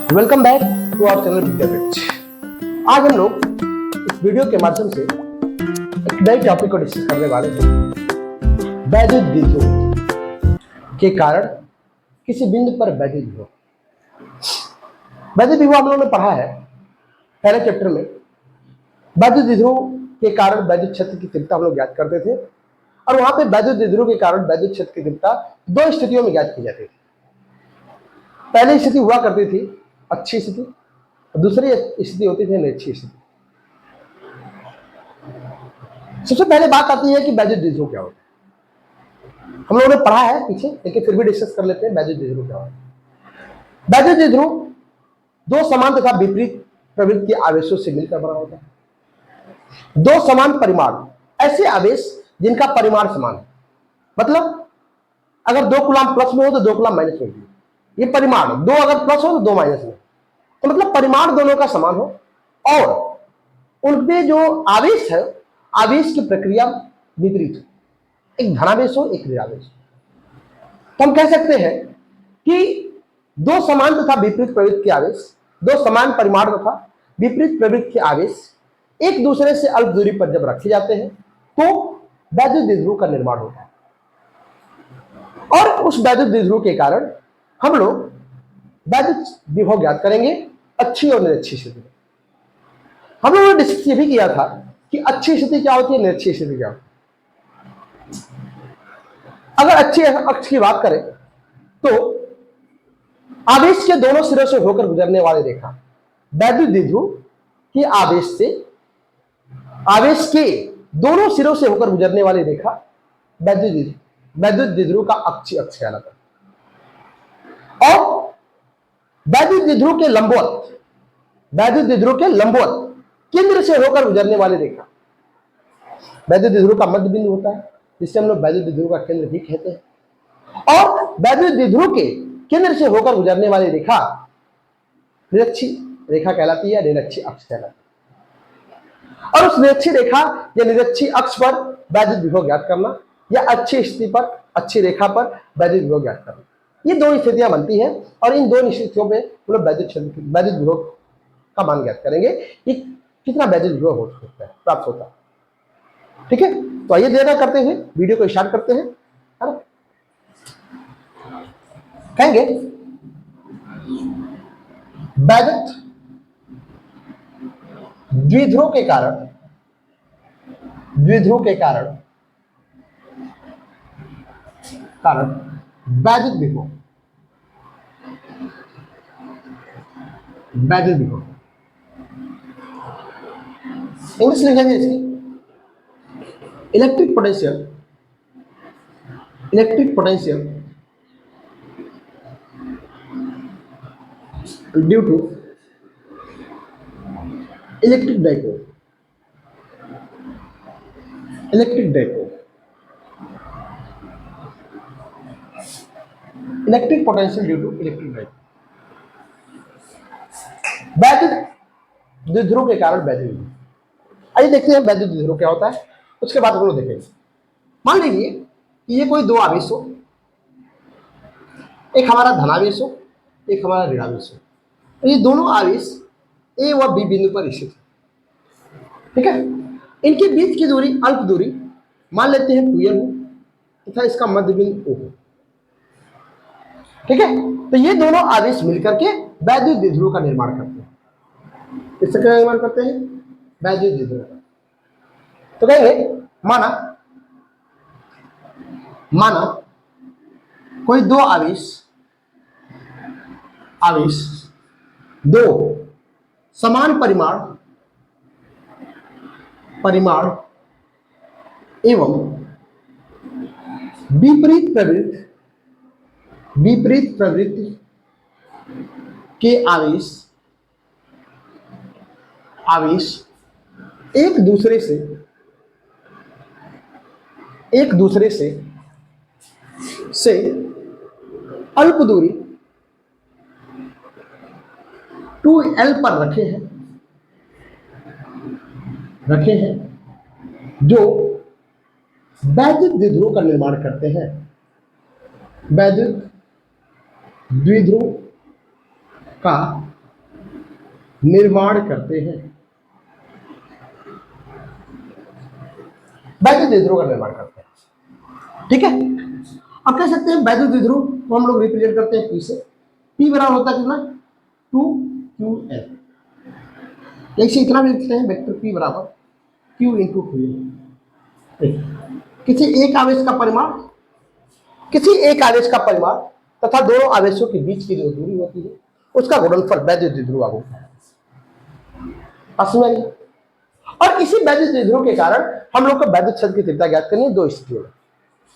Welcome back to our channel Vidyapeeth. आज हम लोग इस वीडियो के माध्यम से एक नए टॉपिक को डिस्कस करने वाले हैं। वैद्युत विद्रोह के कारण किसी बिंदु पर वैद्युत विभव। वैद्युत विभव हम लोगों ने पढ़ा है पहले चैप्टर में। वैद्युत विद्रोह के कारण वैद्युत क्षेत्र की तीव्रता हम लोग ज्ञात करते थे और वहां पे वैद्युत विद्रोह के कारण वैद्युत क्षेत्र की तीव्रता दो स्थितियों में ज्ञात की जाती थी। पहली स्थिति हुआ करती थी अच्छी स्थिति, दूसरी स्थिति होती थी निरक्षीय स्थिति। सबसे पहले बात आती है कि वैद्युत विद्रोह क्या होता है। हम लोगों ने पढ़ा है पीछे, लेकिन फिर भी डिस्कस कर लेते हैं वैद्युत विद्रोह क्या होता है। वैद्युत विद्रोह दो समान तथा विपरीत प्रवृत्ति के आवेशों से मिलकर बना होता है। दो समान परिमाण, ऐसे आवेश जिनका परिमाण समान है, मतलब अगर 2 कूलम प्लस में हो तो 2 कूलम माइनस में हो, ये परिमाण। 2 अगर प्लस हो तो 2 माइनस में, तो मतलब परिमाण दोनों का समान हो और उनके जो आवेश है, आवेश की प्रक्रिया विपरीत हो, एक धनावेश हो एक ऋणावेश हो। तो हम कह सकते हैं कि दो समान तथा विपरीत प्रवृत्ति के आवेश, दो समान परिमाण तथा विपरीत प्रवृत्ति के आवेश एक दूसरे से अल्प दूरी पर जब रखे जाते हैं तो वैद्युत विद्रोह का निर्माण होता है। और उस वैद्युत विद्रोह के कारण हम लोग वैद्युत विभव ज्ञात करेंगे अच्छी और निरक्षीय स्थिति। हम लोगों ने डिस्कस ये भी किया था कि अच्छी स्थिति क्या होती है, निरक्षीय स्थिति क्या होती है। अगर अच्छे अक्ष की बात करें तो आवेश के दोनों सिरों से होकर गुजरने वाली रेखा वैद्युत विद्रोह की आवेश के दोनों सिरों से होकर गुजरने वाली रेखा वैद्युत विद्रोह का अक्षीय अक्ष कहलाता है। और वैद्युत विद्रोह के लंबवत केंद्र से होकर गुजरने वाली रेखा वैद्युत विद्रोह का मध्य बिंदु होता है, जिसे हम लोग वैद्युत विद्रोह का केंद्र भी कहते हैं। और वैद्युत विद्रोह के केंद्र से होकर गुजरने वाली रेखा निरक्षीय रेखा कहलाती है, निरक्षीय अक्ष कहलाती है। और उस निरक्षीय रेखा या निरक्षीय अक्ष पर वैद्युत विभव ज्ञात करना या अच्छी स्थिति पर, अच्छी रेखा पर वैद्युत विभव ज्ञात करना, ये दो स्थितियां बनती हैं। और इन दो स्थितियों में हम लोग वैद्युत विभव का मान ज्ञात करेंगे कि कितना वैद्युत विभव हो सकता है, प्राप्त होता है। ठीक है, तो आइए देर करते हुए वीडियो को स्टार्ट करते हैं, है ना। कहेंगे वैद्युत द्विध्रुव के कारण वैद्युत विभव इंग्लिश लिखेंगे इसकी electric potential due to electric dipole electric potential due to electric dipole. वैद्युत द्विध्रुव के कारण वैद्युत विभव। आइए देखते हैं वैद्युत विद्रोह क्या होता है, उसके बाद हम लोग देखेंगे। मान लीजिए कि ये कोई दो आवेश हो, एक हमारा धनावेश हो, एक हमारा ऋणावेश हो। तो ये दोनों आवेश ए व बी बिंदु पर स्थित है। ठीक है, इनके बीच की दूरी अल्प दूरी मान लेते हैं 2l हो तथा इसका मध्य बिंदु O हो। ठीक है, तो ये दोनों आवेश मिलकर के वैद्युत विद्रोह का निर्माण करते हैं। किसका निर्माण करते हैं? वैद्युत विद्रोह। तो कहेंगे माना कोई दो आवेश दो समान परिमाण एवं विपरीत प्रवृत्ति के आवेश एक दूसरे से अल्प दूरी 2l पर रखे हैं जो वैद्युत द्विध्रुव का निर्माण करते हैं। वैद्युत द्विध्रुव का निर्माण करते हैं, वैद्युत द्विध्रुव का निर्माण करते हैं। ठीक है, अब कह सकते हैं वैद्युत द्विध्रुव को हम लोग रिप्रेजेंट करते हैं P से। P बराबर होता है कितना, 2qn। ऐसे इतना भी लिखते हैं वेक्टर P बराबर q इंटू 2n। किसी एक आवेश का परिमाण, किसी एक आवेश का परिमाण तथा दोनों आवेशों के बीच की जो दूरी होती है उसका गुणनफल वैद्युत द्विध्रुव होता है। समझ, और इसी वैद्युत द्विध्रुव के कारण हम लोग को वैद्युत क्षेत्र की तीव्रता ज्ञात करनी है दो स्थितियों में।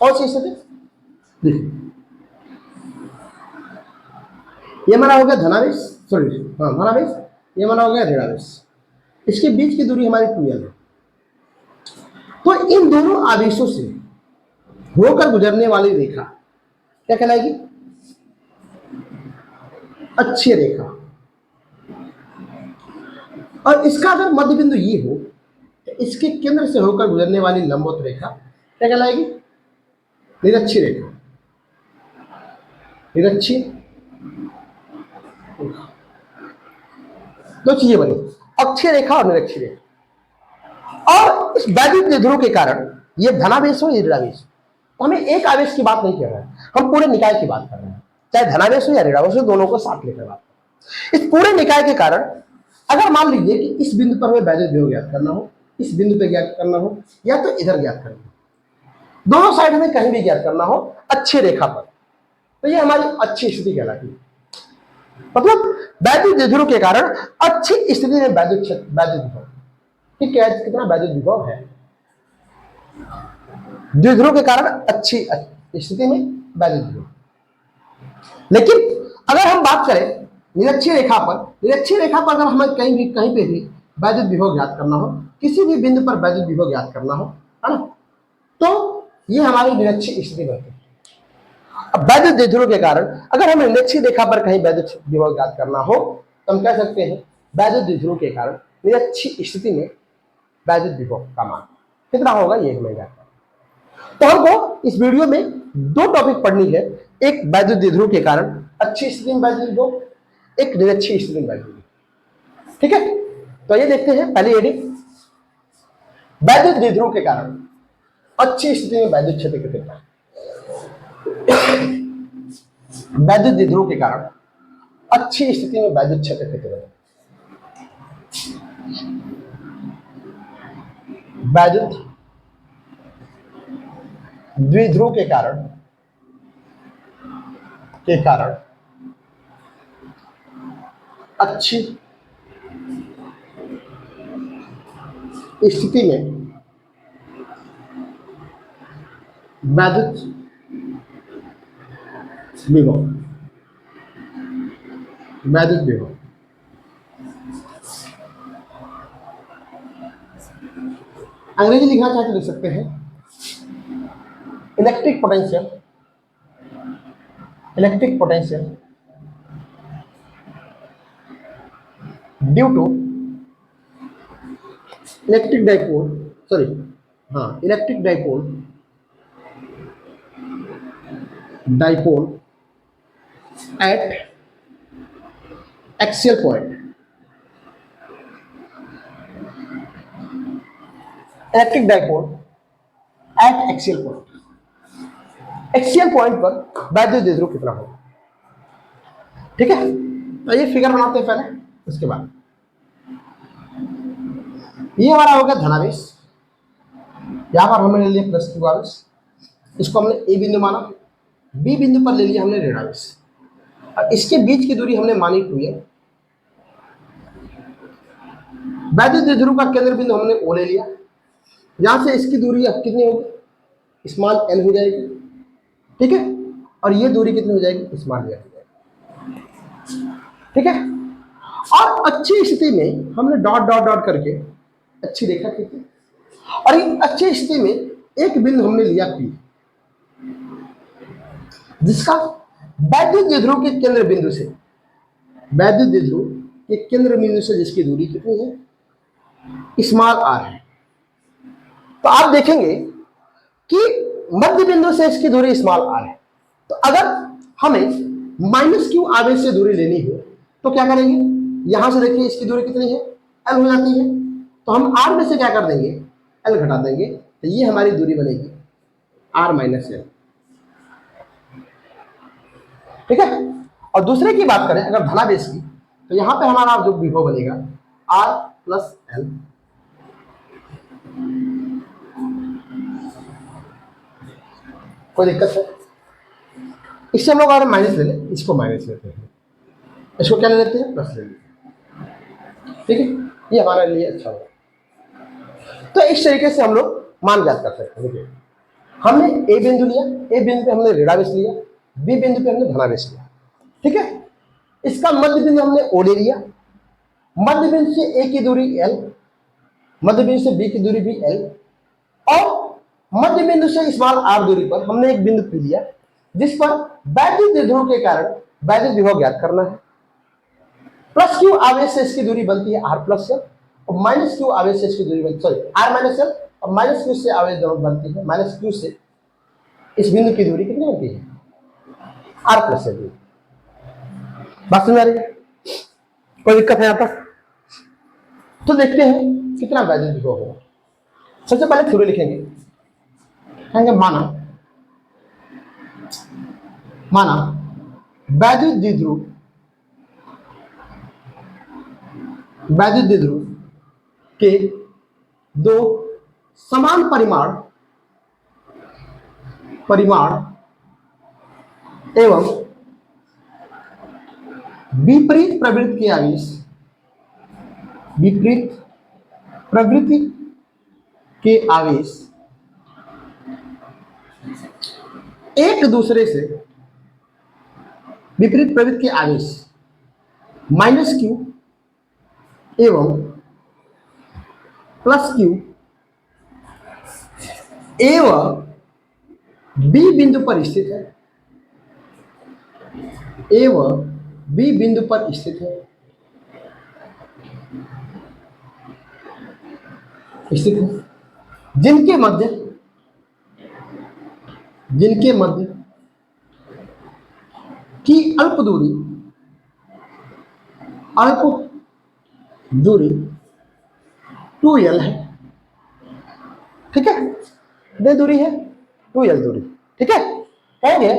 कौन सी स्थिति, देखिए ये माना हो गया धनावेश, सॉरी हाँ धनावेश, ये माना हो गया ऋणावेश, इसके बीच की दूरी हमारी 2l है। तो इन दोनों आवेशों से होकर गुजरने वाली रेखा क्या कहलाएगी, अक्षीय रेखा। और इसका अगर मध्य बिंदु ये हो तो इसके केंद्र से होकर गुजरने वाली लंबवत रेखा क्या कहलाएगी, निरक्षीय रेखा। निरक्षीय, दो चीजें बनी, अक्षीय रेखा और निरक्षीय रेखा। और इस वैद्युत द्विध्रुव के कारण ये धनावेश हो या ऋणावेश, तो हमें एक आवेश की बात नहीं कर रहे हैं, हम पूरे निकाय की बात कर रहे हैं, चाहे धनावेश हो या ऋणावेश हो, दोनों को साथ लेकर बात करें। इस पूरे निकाय के कारण अगर मान लीजिए कि इस बिंदु पर हमें वैद्युत विभव ज्ञात करना हो, इस बिंदु पे ज्ञात करना हो या तो इधर ज्ञात करना हो, दोनों साइड हमें कहीं भी ज्ञात करना हो अच्छी रेखा पर, तो ये हमारी अच्छी स्थिति कहलाती है। मतलब वैद्युत द्विध्रुव के कारण अच्छी स्थिति में वैद्युत विभव, ठीक है, कितना वैद्युत विभव है द्विध्रुव के कारण अच्छी स्थिति में वैद्युत विभव। लेकिन अगर हम बात करें निरक्षीय रेखा पर, निरक्षीय रेखा पर अगर हमें कहीं पे भी वैद्युत विभव ज्ञात करना हो, किसी भी बिंदु पर वैद्युत विभव ज्ञात करना हो, है ना, तो ये हमारी निरक्षीय स्थिति बनती है। अब वैद्युत द्विध्रुव के कारण अगर हमें निरक्षीय रेखा पर कहीं वैद्युत विभव ज्ञात करना हो तो हम कह सकते हैं वैद्युत द्विध्रुव के कारण निरक्षीय स्थिति में वैद्युत विभव का मान कितना होगा, ये हमें ज्ञात करना। तो हमको इस वीडियो में दो टॉपिक पढ़नी है, एक वैद्युत द्विध्रुव के कारण अच्छी स्थिति में वैद्युत विभव, एक निरक्षीय स्थिति में वैद्युत विभव। ठीक है, तो ये देखते हैं पहले हेडिंग, वैद्युत द्विध्रुव के कारण अच्छी स्थिति में वैद्युत क्षेत्र कितना। वैद्युत द्विध्रुव के कारण अच्छी स्थिति में वैद्युत क्षेत्र कितना। वैद्युत द्विध्रुव के कारण अच्छी स्थिति में वैद्युत विभव, वैद्युत विभव अंग्रेजी लिखना चाहे तो लिख सकते हैं electric potential, electric potential due to electric dipole, sorry हाँ electric dipole at axial point, electric dipole at axial point, axial point पर वैद्युत द्विध्रुव कितना होगा। ठीक है, तो ये फिगर बनाते हैं पहले, उसके बाद ये हमारा होगा धनावेश, यहां पर हमने ले लिया +q आवेश, इसको हमने ए बिंदु माना, बी बिंदु पर ले लिया हमने ऋणावेश, और इसके बीच की दूरी हमने मानी 2l। वैद्युत द्विध्रुव का केंद्र बिंदु हमने ओ ले लिया, यहां से इसकी दूरी अब कितनी होगी, स्मॉल l हो जाएगी। ठीक है, और ये दूरी कितनी हो जाएगी, स्मॉल l हो जाएगी। ठीक है, और अच्छी स्थिति में हमने डॉट डॉट डॉट करके अच्छी रेखा खींची, और एक अच्छी स्थिति में एक बिंदु हमने लिया P, जिसका वैद्युत द्विध्रुव के केंद्र बिंदु से, वैद्युत द्विध्रुव के केंद्र बिंदु से जिसकी दूरी कितनी है, स्मॉल r है। तो आप देखेंगे कि मध्य बिंदु से इसकी दूरी स्मॉल r है, तो अगर हमें -q आवेश से दूरी लेनी हो तो क्या करेंगे, यहां से देखिए इसकी दूरी कितनी है, एल हो जाती है, तो हम आर में से क्या कर देंगे, एल घटा देंगे, तो ये हमारी दूरी बनेगी आर माइनस एल। ठीक है। और दूसरे की बात करें अगर धनावेश की, तो यहां पे हमारा जो विभव बनेगा आर प्लस एल। कोई दिक्कत है? इससे हम लोग अगर माइनस ले लें, इसको माइनस लेते हैं, इसको क्या ले लेते हैं, प्लस ले लेते हैं। ठीक है, ये हमारे लिए अच्छा होगा। तो इस तरीके से हम लोग मान ज्ञात कर सकते हैं। देखिए हमने ए बिंदु लिया, ए बिंदु पे हमने ऋणावेश लिया, बी बिंदु पे हमने धनावेश लिया। ठीक है, इसका मध्य बिंदु हमने ओ ले लिया, मध्य बिंदु से ए की दूरी एल, मध्य बिंदु से बी की दूरी भी एल, और मध्य बिंदु से स्मॉल आर दूरी पर हमने एक बिंदु पी लिया जिस पर वैद्युत द्विध्रुव के कारण वैद्युत विभव ज्ञात करना है। प्लस क्यू आवेश से इसकी दूरी बनती है आर प्लस एल, और माइनस क्यू आवेश से इसकी दूरी बनती, सॉरी आर माइनस एल और माइनस क्यू से आवेश बनती है, माइनस क्यू से इस बिंदु की दूरी कितनी बनती है, आर प्लस एल। बात समझ आ रही है? कोई दिक्कत है यहां तक? तो देखते हैं कितना वैद्युत विभव होगा। सबसे पहले थ्योरी लिखेंगे, कहेंगे माना वैद्युत द्विध्रुव के दो समान परिमाण एवं विपरीत प्रवृत्ति के आवेश एक दूसरे से, विपरीत प्रवृत्ति के आवेश माइनस क्यू एवं प्लस क्यू एवं बी बिंदु पर स्थित है, जिनके मध्य की अल्प दूरी 2l है। ठीक है, दे दूरी है 2l दूरी। ठीक है, कहेंगे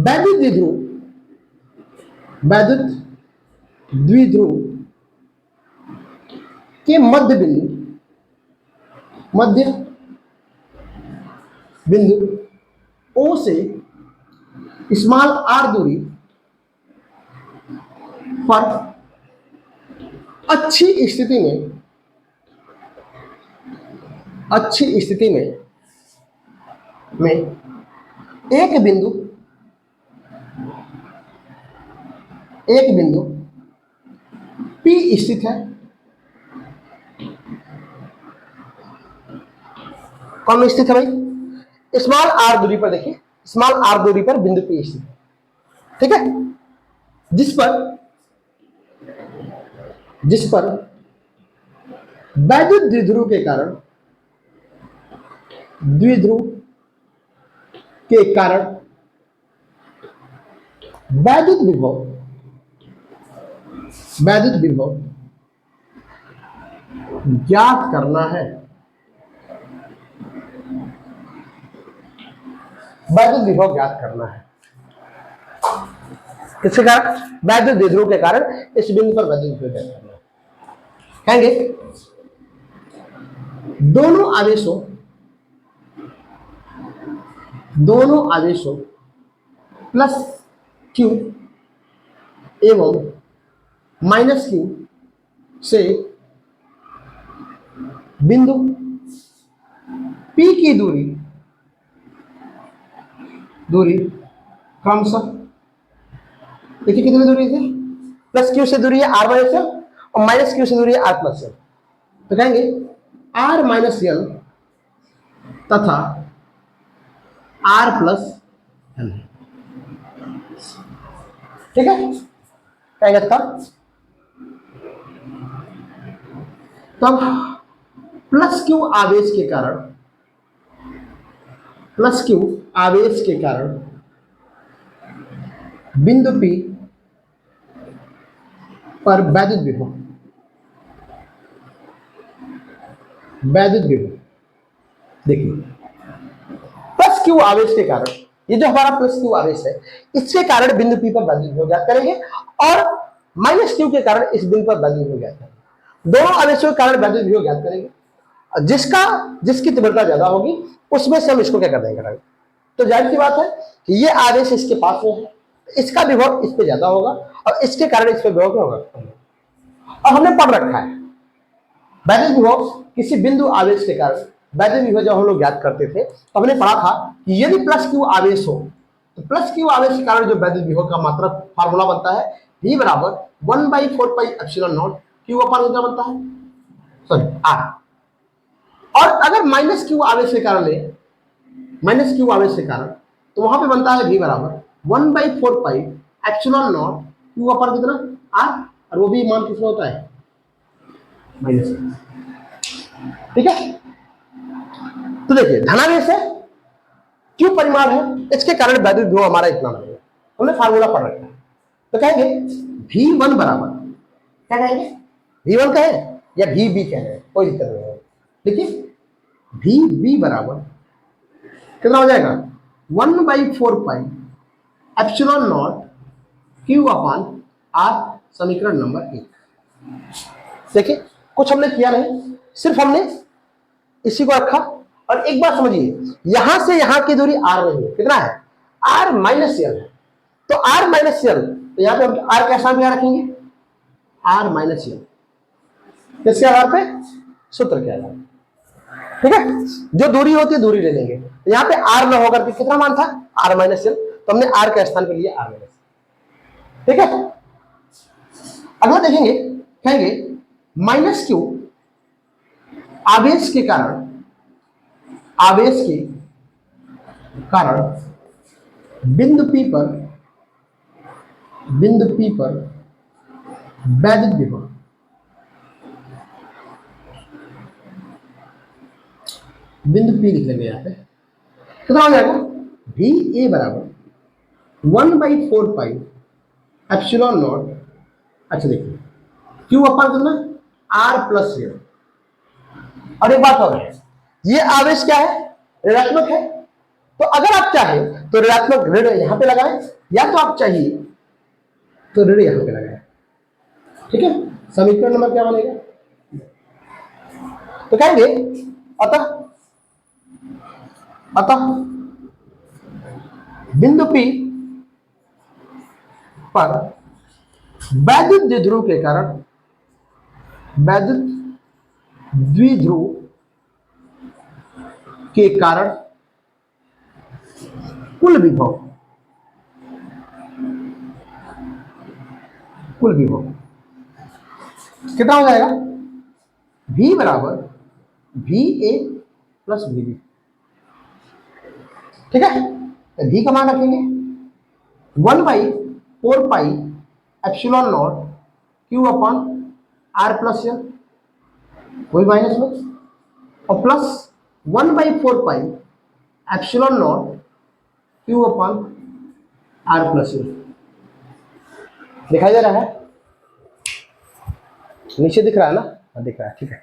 वैद्युत द्विध्रुव के मध्य बिंदु ओ से स्मॉल आर दूरी पर अच्छी स्थिति में एक बिंदु P स्थित है। कौन में स्थित है भाई? स्मॉल आर दूरी पर। देखिए स्मॉल आर दूरी पर बिंदु P स्थित है। ठीक है, जिस पर वैद्युत द्विध्रुव के कारण वैद्युत विभव ज्ञात करना है। किसके कारण? वैद्युत द्विध्रुव के कारण इस बिंदु पर वैद्युत विभव ज्ञात करना है। कहेंगे दोनों आवेशों प्लस क्यू एवं माइनस क्यू से बिंदु P की दूरी क्रमशः, देखिए कितनी दूरी है, प्लस क्यू से दूरी है आर माइनस एल और माइनस क्यू से दूरी है आर प्लस एल। तो कहेंगे आर माइनस एल तथा आर प्लस एल। ठीक है, कहेंगे तब प्लस क्यू आवेश के कारण बिंदु P पर वैद्युत विभव, वैद्युत विभव देखिए प्लस क्यू आवेश के कारण, ये जो हमारा प्लस क्यू आवेश है इसके कारण बिंदु P पर वैद्युत विभव ज्ञात करेंगे और माइनस क्यू के कारण इस बिंदु पर वैद्युत विभव ज्ञात करेंगे। दोनों आवेशों के कारण वैद्युत विभव ज्ञात करेंगे, जिसकी तीव्रता ज्यादा होगी उसमें से हम इसको क्या कर देंगे। तो जाहिर सी बात है कि ये आवेश इसके पास में है, इसका विभव इस पे ज्यादा होगा और इसके कारण इस पे विभव क्या होगा। और हमने पढ़ रखा है वैद्युत विभव किसी बिंदु आवेश के कारण वैद्युत विभव जब हम लोग ज्ञात करते थे तो हमने पढ़ा था कि यदि प्लस क्यू आवेश हो तो प्लस क्यू आवेश के कारण जो वैद्युत विभव का मात्रक फार्मूला बनता है V बराबर 1/4 पाई एप्सिलॉन नॉट क्यू अपान कितना बनता है, सॉरी R। और अगर माइनस क्यू आवेश के कारण ले, माइनस क्यू आवेश के कारण तो वहां पे बनता है V बराबर 1/4 पाई एप्सिलॉन नॉट क्यू अपान कितना R, और वो भी मान कितना होता है माइनस। ठीक है, तो देखिए धनावेश है, क्यू परिमाण है, इसके कारण वैद्युत विभव हमारा इतना बनेगा, हमने फार्मूला पढ़ रखा है। तो कहेंगे V1 बराबर, क्या कहेंगे V1 कहें या VB कहें कोई दिक्कत नहीं है। देखिए VB बराबर कितना हो जाएगा 1/4 pi epsilon not Q upon R, समीकरण नंबर 1। देखिए कुछ हमने किया नहीं, सिर्फ हमने इसी को रखा। और एक बात समझिए, यहां से यहां की दूरी R नहीं है, कितना है R माइनस L है। तो R माइनस L, तो यहां पे हम R के स्थान पे क्या रखेंगे R माइनस L, किसके आधार पे, सूत्र के आधार। ठीक है, जो दूरी होती है दूरी ले लेंगे, तो यहां पे R न होकर के कितना मान था R माइनस L, तो हमने R के स्थान पे लिया R माइनस। ठीक है, अगला देखेंगे, कहेंगे माइनस क्यू आवेश के कारण, आवेश के कारण बिंदु P पर, बिंदु P पर वैद्युत विभव, बिंदु P लिख लेंगे यहां पे, कितना हो जाएगा VA बराबर 1/4 पाई एप्सिलॉन नॉट, अच्छा देखिए क्यू अपान कितना R प्लस L। और एक बात और है, ये आवेश क्या है ऋणात्मक है, तो अगर आप चाहें तो ऋणात्मक ऋण यहां पे लगाएं, या तो आप चाहिए तो ऋण यहां पे लगाएं। ठीक है, समीकरण नंबर क्या बनेगा, तो कहेंगे अतः बिंदु P पर वैद्युत द्विध्रुव के कारण, वैद्युत द्विध्रुव के कारण कुल विभव, कुल विभव कितना हो जाएगा V बराबर VA प्लस VB। ठीक है, तो V का मान रखेंगे 1/4 pi epsilon not Q upon R plus L, वही माइनस में, और plus 1/4 pi epsilon not Q upon R plus L। दिखाई दे रहा है, नीचे दिख रहा है ना, दिख रहा है। ठीक है,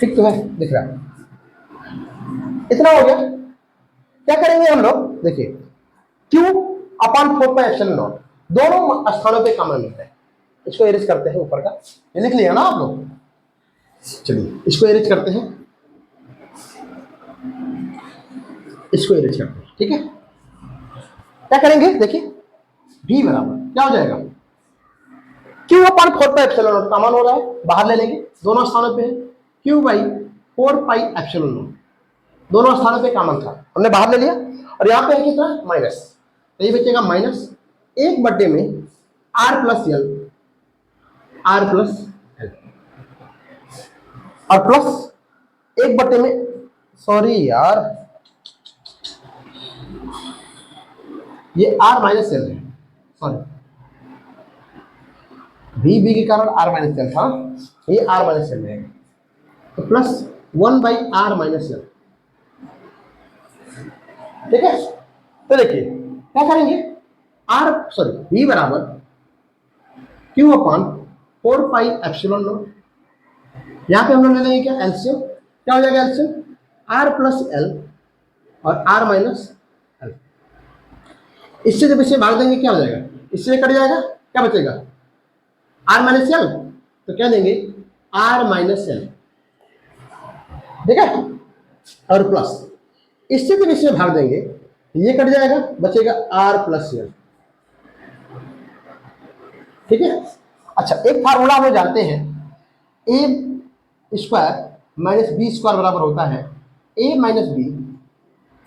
ठीक तो है, दिख रहा है, इतना हो गया। क्या करेंगे हम लोग, देखिए Q upon 4 pi epsilon not दोनों स्थानों पे कॉमन मिलता है, इसको एरेज करते हैं ऊपर का, ये लिख लिया ना आप लोग, चलिए इसको एरेज करते हैं, इसको एरेज करते हैं। ठीक है, क्या करेंगे, देखिए V बराबर क्या हो जाएगा Q upon 4 pi epsilon not common हो रहा है, बाहर ले लेंगे, दोनों स्थानों पे है Q by 4 pi epsilon not, दोनों स्थानों पे कॉमन था, हमने बाहर ले लिया, और यहाँ पे है कितना माइनस, तो ये बचेगा माइनस 1 में R plus L, R plus L, और प्लस 1 में, सॉरी यार ये R माइनस L है, सॉरी VB के कारण R माइनस L था, ये R माइनस L है, तो प्लस 1/R माइनस L। ठीक है, तो देखिए क्या करेंगे V बराबर Q upon 4 pi epsilon not. यहां पे हम लोग ले लेंगे क्या, एलसीएम। क्या हो जाएगा एलसीएम, R प्लस एल और R माइनस एल। इससे जब इसे भाग देंगे क्या हो जाएगा, इससे कट जाएगा, क्या बचेगा, R माइनस एल। तो क्या देंगे, R माइनस एल, ठीक है, और प्लस, इससे जब इसमें भाग देंगे ये कट जाएगा, बचेगा R प्लस एल, ठीक है। अच्छा, एक फार्मूला हम जानते हैं, ए स्क्वायर माइनस बी स्क्वायर बराबर होता है ए माइनस बी,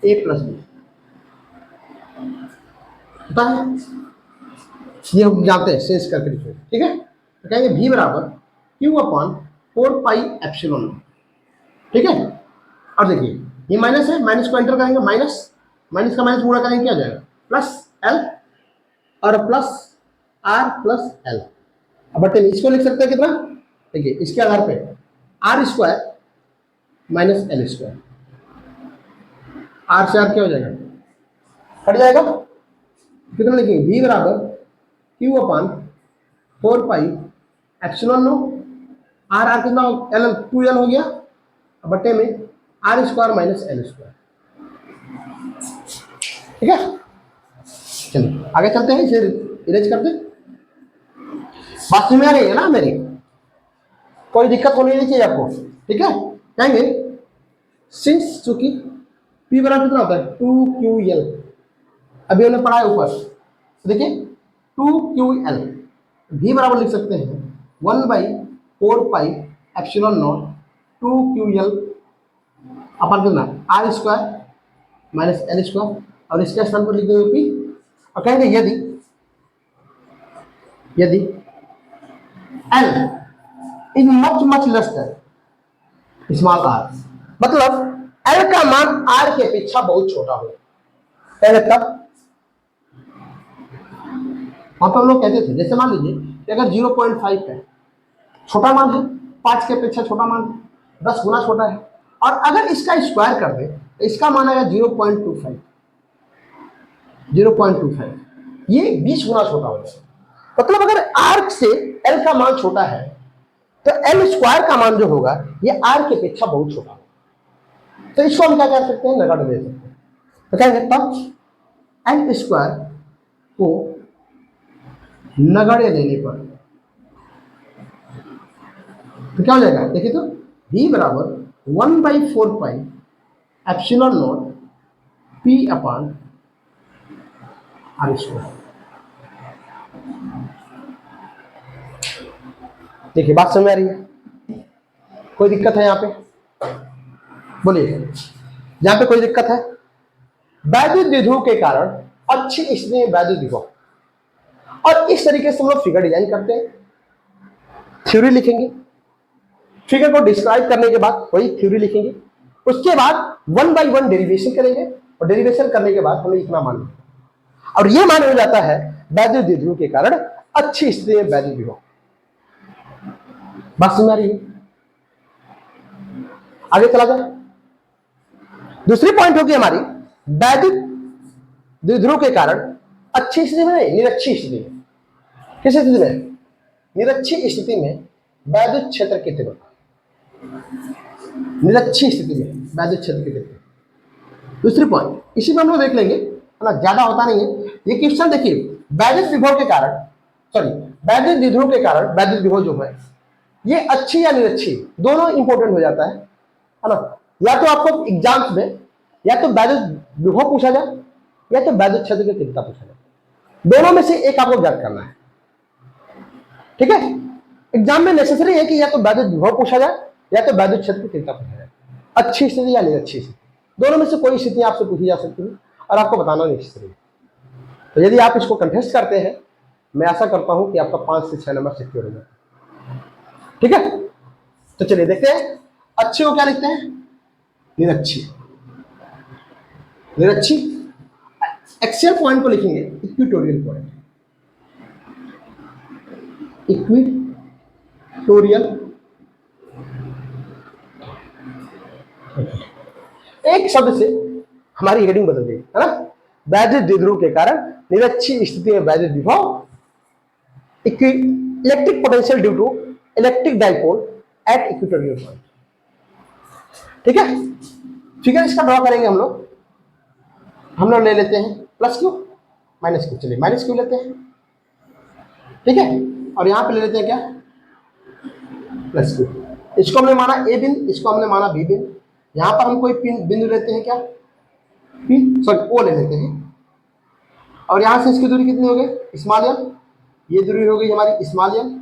ए प्लस बी, पता है, ये हम जानते हैं सेंस करके लिखे, ठीक है। तो कहेंगे v बराबर क्यू अपॉन 4 पाई एप्सिलॉन, ठीक है। और देखिए ये माइनस है, माइनस को एंटर करेंगे, माइनस माइनस का माइनस पूरा करेंगे, क्या हो जाएगा, प्लस एल और प्लस आर प्लस एल। अब बटे इसको लिख सकते हैं कितना, देखिए इसके आधार पे R square minus L square, R से आर क्या हो जाएगा, हट जाएगा। कितना लिखेंगे, v बराबर Q upon 4 pi epsilon naught, R R कितना, एल एल 2l हो गया, बटे में R square minus L square, ठीक है। चलिए आगे चलते हैं, इसे इरेज करते हैं। बात समझ में आ रही है ना मेरी, कोई दिक्कत होनी नहीं चाहिए आपको, ठीक है। कहेंगे सिंस चूंकि p बराबर कितना होता है 2ql, अभी हमने पढ़ा है ऊपर, देखिए 2ql, v बराबर लिख सकते हैं 1/4 pi epsilon not 2ql upon कितना R square minus L square, और इसके स्थान पर लिख देंगे p, और कहेंगे यदि L is much less than small r, मतलब L का मान R के अपेक्षा बहुत छोटा हो, पहले तब वहां पर हम लोग कहते थे, जैसे मान लीजिए कि अगर 0.5 है, छोटा मान है, 5 के अपेक्षा छोटा मान है, 10 गुना छोटा है, और अगर इसका स्क्वायर कर दे तो इसका मान आएगा 0.25, ये 20 गुना छोटा हो जाएगा। मतलब अगर R से L का मान छोटा है तो L स्क्वायर का मान जो होगा ये R के अपेक्षा बहुत छोटा होगा, तो इसको हम क्या कर सकते हैं, नगण्य ले सकते हैं। तो क्या कहता हूं, L स्क्वायर को नगण्य लेने पर तो क्या हो जाएगा, देखिए तो v बराबर 1/4 pi epsilon naught p upon R square. देखिए बात समझ आ रही है, कोई दिक्कत है यहाँ पे, बोलिए यहाँ पे कोई दिक्कत है। वैद्युत द्विध्रुव के कारण अच्छी स्थिति में वैद्युत विभव, और इस तरीके से हम लोग फिगर डिजाइन करते हैं, थ्योरी लिखेंगे, फिगर को डिस्क्राइब करने के बाद वही थ्योरी लिखेंगे, उसके बाद 1 by 1 डेरिवेशन करेंगे, और डेरिवेशन करने के बाद हमें इतना मान, और यह मान हो जाता है वैद्युत द्विध्रुव के कारण अच्छी स्थिति में वैद्युत विभव। बात समझ आ रही है, आगे चला जाए। दूसरी पॉइंट होगी हमारी वैद्युत द्विध्रुव के कारण अच्छी स्थिति में नहीं, निरक्षी स्थिति में। किस स्थिति में, निरक्षी स्थिति में वैद्युत क्षेत्र की तीव्रता, निरक्षी स्थिति में वैद्युत क्षेत्र की तीव्रता। दूसरी पॉइंट इसी में हम लोग देख लेंगे, है ना, ज्यादा होता नहीं है ये क्वेश्चन। देखिए वैद्युत विभव के कारण, सॉरी वैद्युत द्विध्रुव के कारण वैद्युत विभव जो है ये अच्छी या निरक्षी दोनों इंपॉर्टेंट हो जाता है ना। या तो आपको एग्जाम्स में या तो वैद्युत विभव पूछा जाए या तो वैद्युत क्षेत्र की तीव्रता पूछा जाए, दोनों में से एक आपको ज्ञात करना है, ठीक है। एग्जाम में नेसेसरी है कि या तो वैद्युत विभव पूछा जाए या तो वैद्युत क्षेत्र की तीव्रता पूछा जाए, अच्छी स्थिति या निरक्षी स्थिति, दोनों में से कोई स्थिति आपसे पूछी जा सकती है और आपको बताना नेसेसरी है। तो यदि आप इसको कंटेस्ट करते हैं, मैं आशा करता हूं कि आपका 5 से 6 नंबर सिक्योर हो जाए, ठीक है। तो चलिए देखते हैं अच्छे को क्या लिखते हैं, निरक्षी। निरक्षी एक्सियल पॉइंट को लिखेंगे इक्वेटोरियल पॉइंट, इक्वेटोरियल। एक शब्द से हमारी हेडिंग बदल गई, है ना। वैद्युत द्विध्रुव के कारण निरक्षी स्थिति में वैद्युत विभव electric potential due to electric dipole at equatorial point. ठीक है, फिगर इसका ड्रॉ करेंगे हम लोग ले लेते हैं प्लस क्यू माइनस क्यू, चलिए माइनस क्यू लेते हैं। ठीक है, और यहां पे ले लेते हैं क्या, प्लस क्यू। इसको हमने माना ए बिंदु, इसको हमने माना बी बिंदु। यहां पर हम कोई बिंदु लेते हैं क्या, पी सॉरी ओ ले लेते हैं, और यहां से इसकी दूरी कितनी हो गई, स्मॉल एल। ये दूरी हो गई हमारी स्मॉल एल,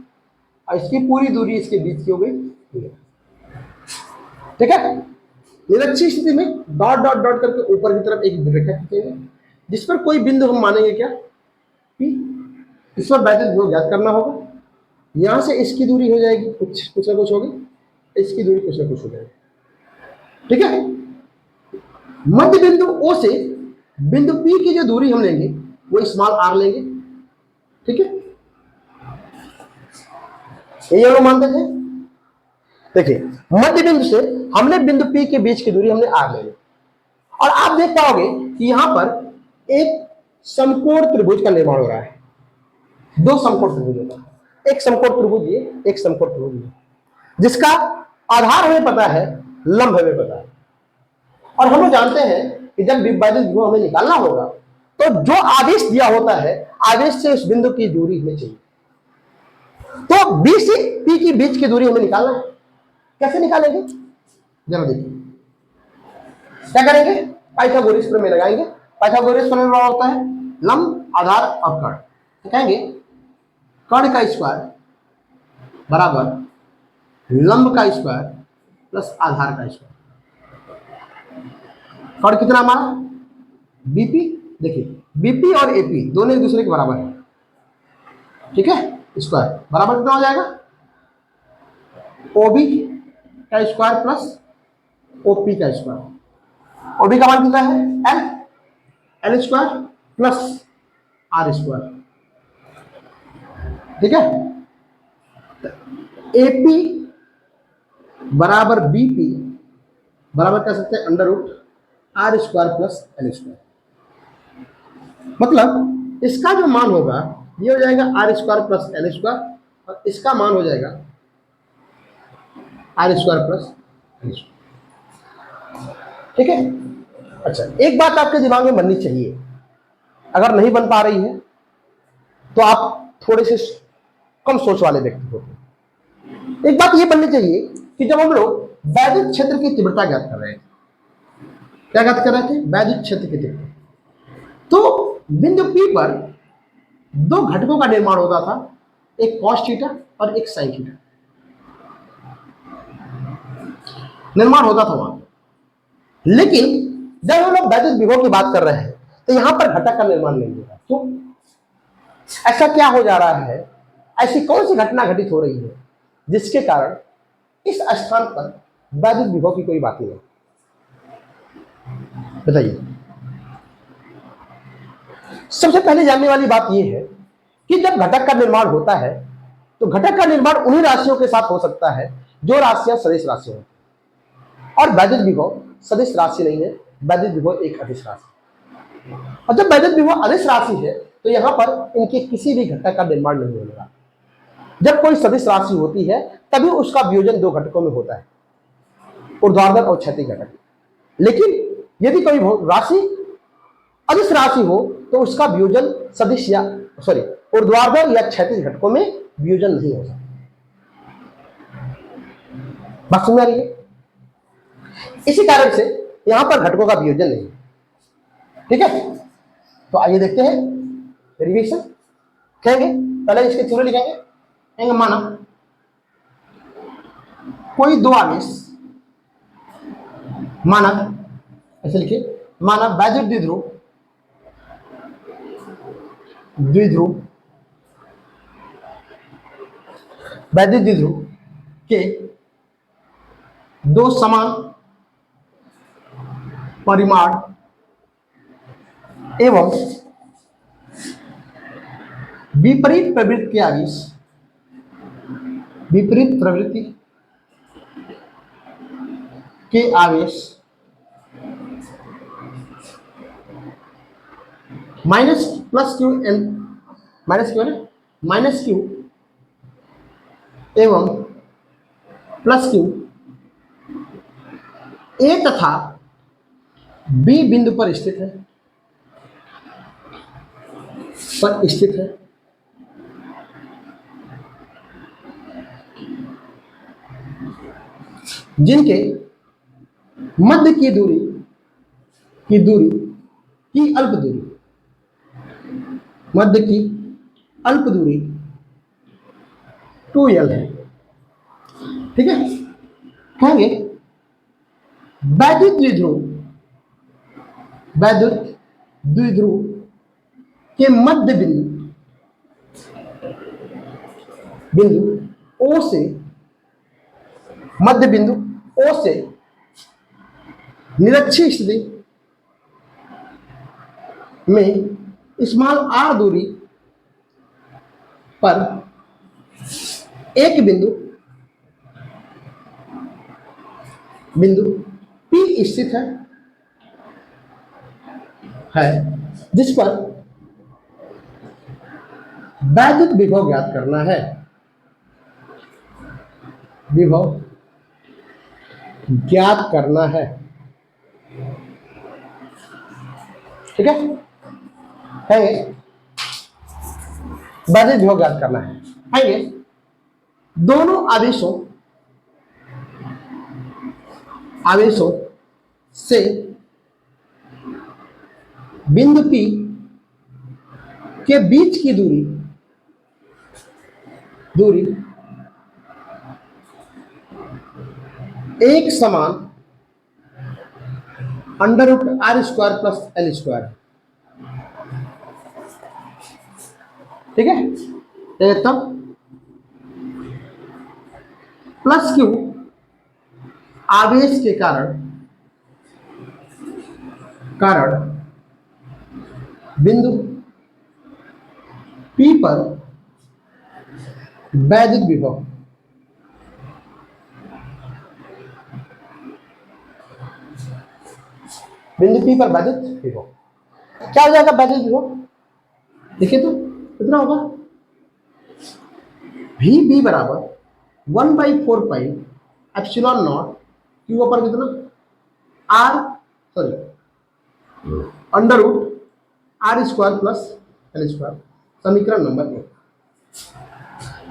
और इसकी पूरी दूरी इसके बीच की हो गई। ठीक है, निरक्षी स्थिति में डॉट डॉट डॉट करके ऊपर की तरफ एक रेखा खींचेंगे जिस पर कोई बिंदु हम मानेंगे क्या, पी। इस पर वैद्युत विभव ज्ञात करना होगा। यहां से इसकी दूरी हो जाएगी कुछ ना कुछ होगी, इसकी दूरी कुछ ना कुछ हो जाएगी। ठीक है, मध्य बिंदु ओ से बिंदु पी की जो दूरी हम लेंगे वो स्मॉल आर लेंगे। ठीक है, ये हम लोग मानते थे। देखिए, मध्य बिंदु से हमने बिंदु पी के बीच की दूरी हमने आर ले ली, और आप देख पाओगे कि यहां पर एक समकोण त्रिभुज का निर्माण हो रहा है। दो समकोण त्रिभुज होता है, एक समकोण त्रिभुज ये, एक समकोण त्रिभुज ये, जिसका आधार हमें पता है, लंब हमें पता है। और हम लोग जानते हैं कि जब वैद्युत विभव हमें निकालना होगा तो जो आवेश दिया होता है, आवेश से उस बिंदु की दूरी हमें चाहिए। तो बी से पी की बीच की दूरी हमें निकालना है। कैसे निकालेंगे, जरा देखिए। क्या करेंगे, पाइथागोरस प्रमेय लगाएंगे। पाइथागोरस प्रमेय होता है लंब, आधार और कर्ण। तो कहेंगे कर्ण का स्क्वायर बराबर लंब का स्क्वायर प्लस आधार का स्क्वायर। कर्ण कितना हमारा, बीपी। देखिए, बीपी और एपी दोनों एक दूसरे के बराबर है। ठीक है, स्क्वायर बराबर कितना हो जाएगा, ओबी का स्क्वायर प्लस ओपी का स्क्वायर। ओबी का मान कितना है, L, L square plus R square. ठीक है, एपी बराबर बीपी बराबर कह सकते हैं under root R square plus L square. मतलब इसका जो मान होगा ये हो जाएगा R square plus L square, और इसका मान हो जाएगा R square plus L square. ठीक है, अच्छा एक बात आपके दिमाग में बननी चाहिए, अगर नहीं बन पा रही है तो आप थोड़े से कम सोच वाले व्यक्ति होते हैं। एक बात ये बननी चाहिए कि जब हम लोग वैद्युत क्षेत्र की तीव्रता ज्ञात कर रहे थे, क्या ज्ञात कर रहे थे, वैद्युत क्षेत्र की तीव्रता, तो बिंदु P पर दो घटकों का निर्माण होता था, एक cos थीटा और एक sin थीटा निर्माण होता था वहां। लेकिन जब हम लोग वैद्युत विभव की बात कर रहे हैं तो यहां पर घटक का निर्माण नहीं हो रहा। तो ऐसा क्या हो जा रहा है, ऐसी कौन सी घटना घटित हो रही है जिसके कारण इस स्थान पर वैद्युत विभव की कोई बात नहीं है, बताइए। सबसे पहले जानने वाली बात यह है कि जब घटक का निर्माण होता है तो घटक का निर्माण उन्हीं राशियों के साथ हो सकता है जो राशियां सदिश राशि हैं, और वैद्युत विभव सदिश राशि नहीं है, वैद्युत विभव एक अदिश राशि। और जब वैद्युत विभव अदिश राशि है तो यहां पर इनके किसी भी घटक का निर्माण नहीं होगा। जब कोई सदिश राशि होती है तभी उसका वियोजन दो घटकों में होता है, ऊर्ध्वाधर और क्षैतिज घटक। लेकिन यदि कोई राशि अदिश राशि हो तो उसका वियोजन सदिश या ऊर्ध्वाधर या क्षैतिज घटकों में वियोजन नहीं हो सकता। बात समझ आ रही है? इसी कारण से यहां पर घटकों का वियोजन नहीं है। ठीक है, तो आइए देखते हैं डेरिवेशन। कहेंगे पहले इसके थ्योरी लिखेंगे। कहेंगे माना कोई दो आवेश, माना ऐसे लिखिए, माना वैद्युत द्विध्रुव वैद्युत द्विध्रुव के दो समान परिमाण एवं विपरीत प्रवृत्ति के आवेश, विपरीत प्रवृत्ति के आवेश minus plus Q N minus Q एवं प्लस क्यू ए तथा बी बिंदु पर स्थित है जिनके मध्य की दूरी की अल्प दूरी, मध्य की अल्प दूरी 2l है। ठीक है, कहेंगे वैद्युत द्विध्रुव के मध्य बिंदु O से, मध्य बिंदु O से निरक्षीय स्थिति में स्मॉल r दूरी पर एक बिंदु P स्थित है जिस पर वैद्युत विभव ज्ञात करना है। ठीक है, वैद्युत विभव ज्ञात करना है। आइए दोनों आवेशों से बिंदु P के बीच की दूरी एक समान √r² प्लस l²। ठीक है, तब प्लस क्यू आवेश के कारण बिंदु P पर वैद्युत विभव क्या हो जाएगा? वैद्युत विभव देखिए तो कितना होगा, VB बराबर 1/4 पाई एप्सिलॉन नॉट क्यू पर कितना √r² प्लस l², समीकरण नंबर 1।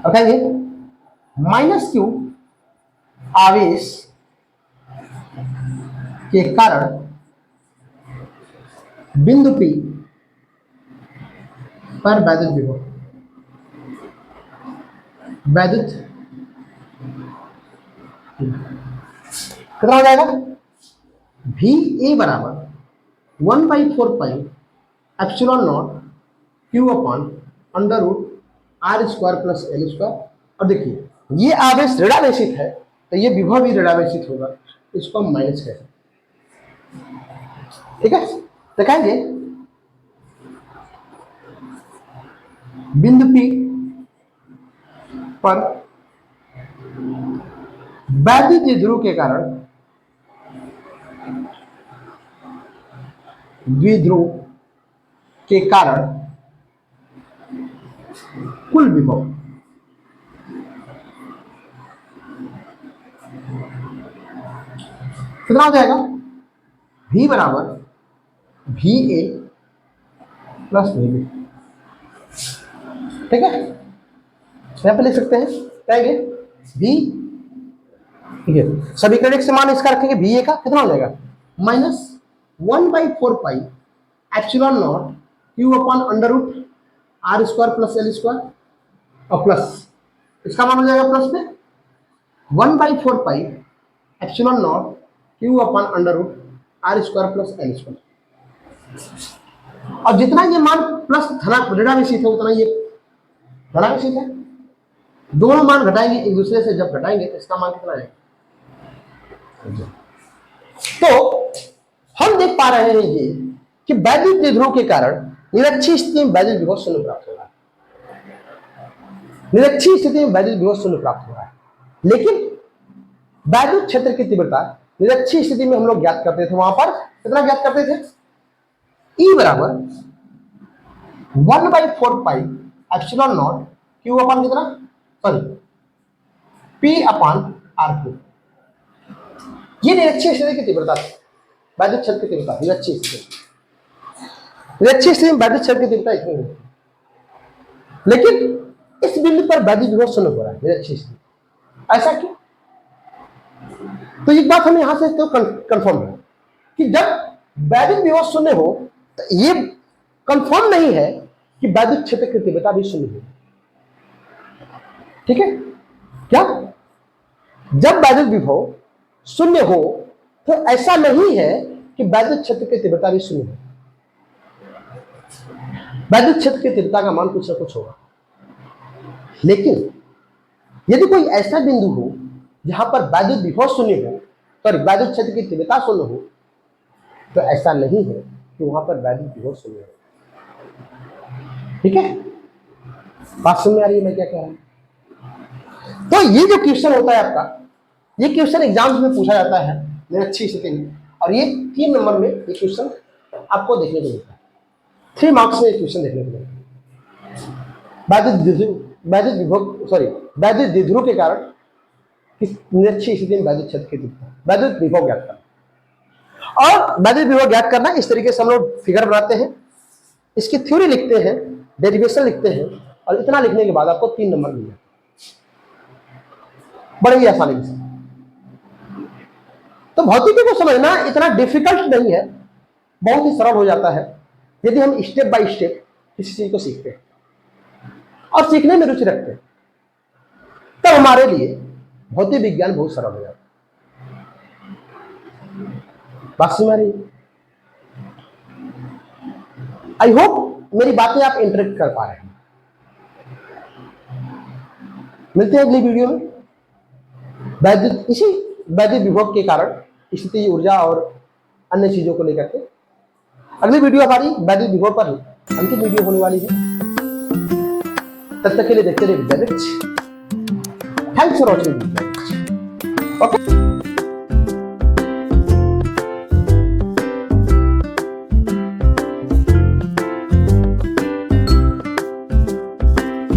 और कहेंगे माइनस क्यू आवेश के कारण बिंदु P पर वैद्युत विभव कितना हो जाएगा? VA बराबर 1/4 pi epsilon not Q upon √r² plus l²। और देखिए ये आवेश ऋणावेशित है तो ये विभव भी ऋणावेशित होगा, इसको हम माइनस कहें। ठीक है, तो कहेंगे बिंदु P पर वैद्युत द्विध्रुव के कारण कुल विभव कितना हो जाएगा? V बराबर VA प्लस VB। ठीक है, यहां पे लिख सकते हैं, कहेंगे V, ठीक है, समीकरण एक से मान इसका रखेंगे VA का कितना हो जाएगा? -1/4 pi epsilon not Q upon √r² plus l² और प्लस इसका मान हो जाएगा प्लस में 1/4 pi epsilon not Q upon √r² plus l²। और जितना ये मान प्लस ऋणावेशित है उतना ये धनावेशित है। दोनों मान घटाएंगे एक दूसरे से, जब घटाएंगे तो इसका मान कितना है? तो हम देख पा रहे हैं ये कि वैद्युत द्विध्रुव के कारण निरक्षीय स्थिति में वैद्युत विभव शून्य प्राप्त हो रहा है। निरक्षीय स्थिति में वैद्युत विभव शून्य प्राप्त हो रहा है, लेकिन वैद्युत क्षेत्र की तीव्रता निरक्षीय स्थिति में हम लोग ज्ञात करते थे, वहां पर कितना ज्ञात करते थे? E बराबर 1/4 पाई एप्सिलॉन नॉट क्यू अपन कितना P/R2। ये निरक्षीय स्थिति की तीव्रता है, वैद्युत क्षेत्र की तीव्रता निरक्षीय स्थिति। निरक्षीय स्थिति में वैद्युत क्षेत्र की तीव्रता इतनी होती है, लेकिन इस बिंदु पर वैद्युत विभव शून्य हो रहा है निरक्षीय स्थिति। ऐसा क्यों? तो एक बात हमें यहां से तो कंफर्म है कि जब वैद्युत विभव शून्य हो तो ये कंफर्म नहीं है कि वैद्युत क्षेत्र की तीव्रता भी शून्य हो। ठीक है क्या? जब वैद्युत विभव शून्य हो तो ऐसा नहीं है कि वैद्युत क्षेत्र की तीव्रता भी शून्य हो। वैद्युत क्षेत्र की तीव्रता का मान कुछ ना कुछ होगा, लेकिन यदि कोई ऐसा बिंदु हो जहां पर वैद्युत विभव शून्य हो और वैद्युत क्षेत्र की तीव्रता शून्य हो, तो ऐसा नहीं है कि वहां पर वैद्युत विभव शून्य हो। ठीक है, बात समझ में आ रही है मैं क्या कह रहा हूं? तो ये जो क्वेश्चन होता है आपका, ये क्वेश्चन एग्जाम्स में पूछा जाता है निरक्षीय स्थिति में, और ये 3 नंबर में ये क्वेश्चन आपको देखने को मिलता है। 3 मार्क्स में ये क्वेश्चन देखने को मिलता है। वैद्युत द्विध्रुव के कारण इस निरक्षीय स्थिति में वैद्युत क्षेत्र की तीव्रता, वैद्युत विभव ज्ञात करना। और वैद्युत विभव ज्ञात करना इस तरीके से हम लोग फिगर बनाते हैं, इसकी थ्योरी लिखते हैं, डेरिवेशन लिखते हैं, और इतना लिखने के बाद आपको 3 नंबर मिल जाते हैं बड़े ही आसानी से। तो भौतिकी को समझना इतना डिफिकल्ट नहीं है, बहुत ही सरल हो जाता है यदि हम स्टेप बाय स्टेप किसी चीज को सीखते हैं और सीखने में रुचि रखते हैं, तब हमारे लिए भौतिक विज्ञान बहुत सरल हो जाता है। बात समझ आ रही है? आई होप मेरी बातें आप इंटरेक्ट कर पा रहे हैं। मिलते हैं अगली वीडियो में इसी वैद्युत विभव के कारण स्थिति ऊर्जा और अन्य चीजों को लेकर के। अगली वीडियो हमारी वैद्युत विभव पर अंतिम वीडियो होने वाली है। तब तक के लिए देखते रहिए Vidyavriksh. Thanks for watching. Okay.